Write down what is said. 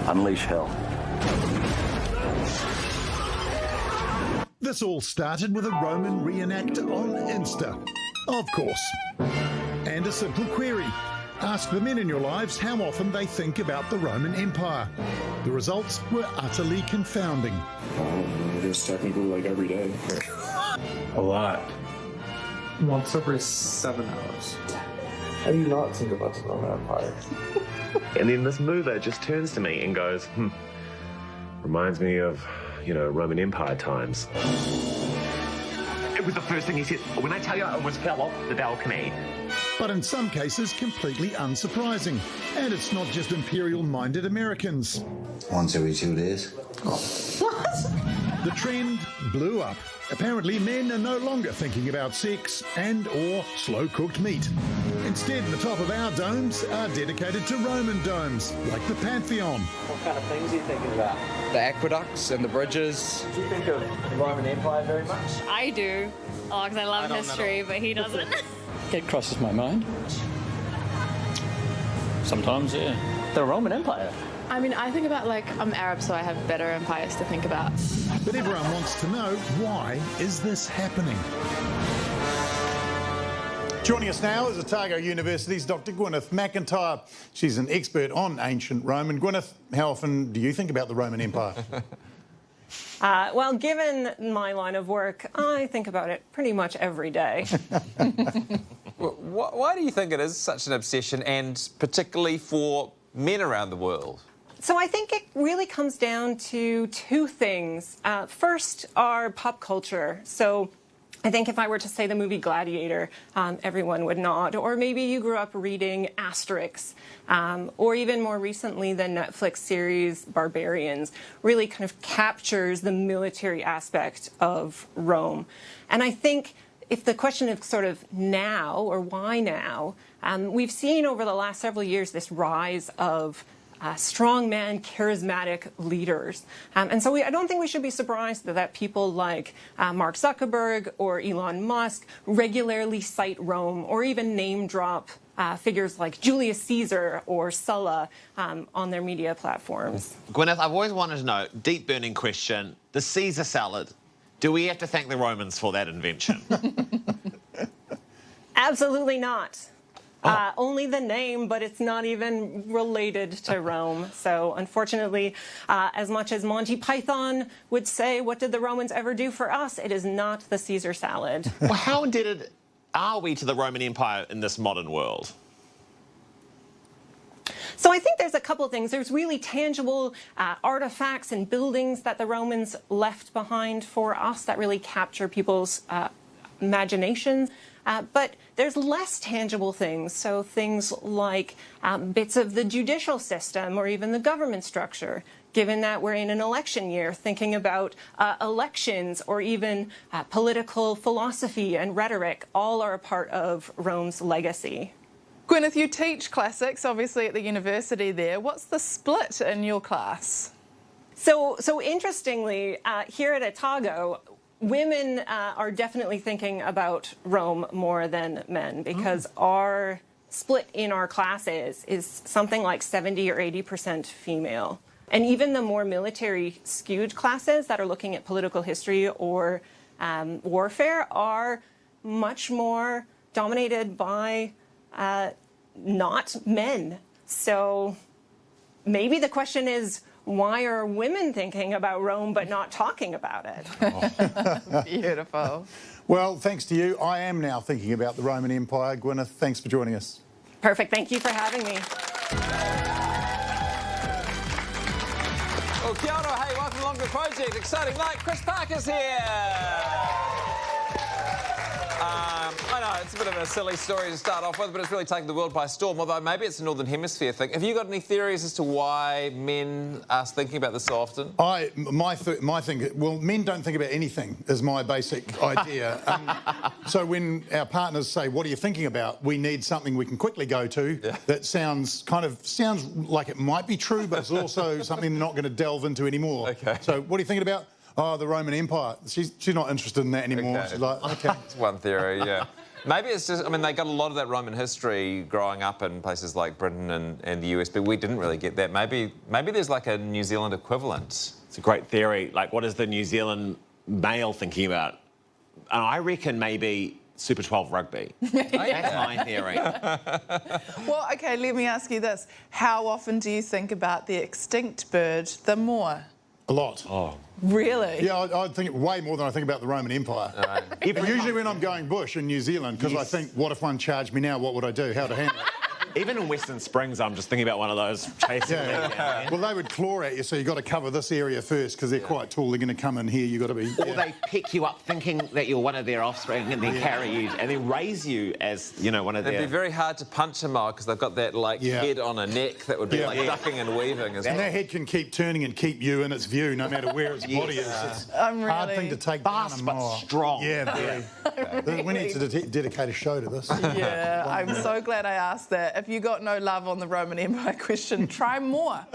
unleash hell. This all started with a Roman reenactor on Insta. Of course. And a simple query. Ask the men in your lives how often they think about the Roman Empire. The results were utterly confounding. I guess technically like every day. A lot. Once every 7 hours. How do you not think about the Roman Empire? And then this mover just turns to me and goes, reminds me of, Roman Empire times. It was the first thing he said. When I tell you I almost fell off the balcony. But in some cases, completely unsurprising. And it's not just imperial-minded Americans. Once every 2 days. What? The trend blew up. Apparently, men are no longer thinking about sex and or slow-cooked meat. Instead, the top of our domes are dedicated to Roman domes, like the Pantheon. What kind of things are you thinking about? The aqueducts and the bridges. Do you think of the Roman Empire very much? I do. Oh, because I love history, but he doesn't. It crosses my mind. Sometimes, yeah. The Roman Empire. I mean, I think about, I'm Arab, so I have better empires to think about. But everyone wants to know, why is this happening? Joining us now is Otago University's Dr. Gwyneth McIntyre. She's an expert on ancient Rome. And Gwyneth, how often do you think about the Roman Empire? Well, given my line of work, I think about it pretty much every day. Why do you think it is such an obsession, and particularly for men around the world? So I think it really comes down to two things. First, our pop culture. So I think if I were to say the movie Gladiator, everyone would nod. Or maybe you grew up reading Asterix, or even more recently, the Netflix series Barbarians really kind of captures the military aspect of Rome. And I think if the question is sort of now, or why now, we've seen over the last several years this rise of strongman, charismatic leaders. And so I don't think we should be surprised that people like Mark Zuckerberg or Elon Musk regularly cite Rome or even name drop figures like Julius Caesar or Sulla on their media platforms. Gwyneth, I've always wanted to know, deep burning question, the Caesar salad. Do we have to thank the Romans for that invention? Absolutely not. Only the name, but it's not even related to Rome. So unfortunately, as much as Monty Python would say, what did the Romans ever do for us? It is not the Caesar salad. Well, how indebted are we to the Roman Empire in this modern world? So I think there's a couple of things. There's really tangible artifacts and buildings that the Romans left behind for us that really capture people's imaginations. But there's less tangible things, so things like bits of the judicial system or even the government structure, given that we're in an election year, thinking about elections or even political philosophy and rhetoric, all are a part of Rome's legacy. Gwyneth, you teach classics, obviously, at the university there. What's the split in your class? So interestingly, here at Otago, women are definitely thinking about Rome more than men, because our split in our classes is something like 70 or 80% female. And even the more military skewed classes that are looking at political history or warfare are much more dominated by not men. So maybe the question is, why are women thinking about Rome but not talking about it? Beautiful. Well, thanks to you, I am now thinking about the Roman Empire. Gwyneth, thanks for joining us. Perfect. Thank you for having me. Well, kia ora, hey, welcome along to the project. Exciting night. Chris Parker's here. I know, it's a bit of a silly story to start off with, but it's really taken the world by storm, although maybe it's a Northern Hemisphere thing. Have you got any theories as to why men are thinking about this so often? My thing, well, men don't think about anything, is my basic idea. So when our partners say, what are you thinking about? We need something we can quickly go to that sounds like it might be true, but it's also something they're not going to delve into anymore. Okay. So what are you thinking about? Oh, the Roman Empire. She's not interested in that anymore. Okay. She's like, okay. That's one theory, yeah. Maybe it's just, I mean, they got a lot of that Roman history growing up in places like Britain and the US, but we didn't really get that. Maybe there's like a New Zealand equivalent. It's a great theory. Like, what is the New Zealand male thinking about? And I reckon maybe Super 12 rugby. That's my theory. Well, OK, let me ask you this. How often do you think about the extinct bird, the moor? A lot. Oh. Really? Yeah, I think way more than I think about the Roman Empire. Usually when I'm going bush in New Zealand, because I think, what if one charged me now? What would I do? How to handle it? Even in Western Springs, I'm just thinking about one of those chasing me down. Well, they would claw at you, so you've got to cover this area first because they're quite tall. They're going to come in here. You've got to be... Or they pick you up thinking that you're one of their offspring and then carry you and then raise you as, you know, one of their... It'd be very hard to punch a moa because they've got that, like, head on a neck that would be, like, ducking and weaving. And that head can keep turning and keep you in its view no matter where its body is. It's a hard thing to take fast down a but moa. strong. Yeah, very. We need to dedicate a show to this. Yeah, I'm so glad I asked that. If you got no love on the Roman Empire question, try more.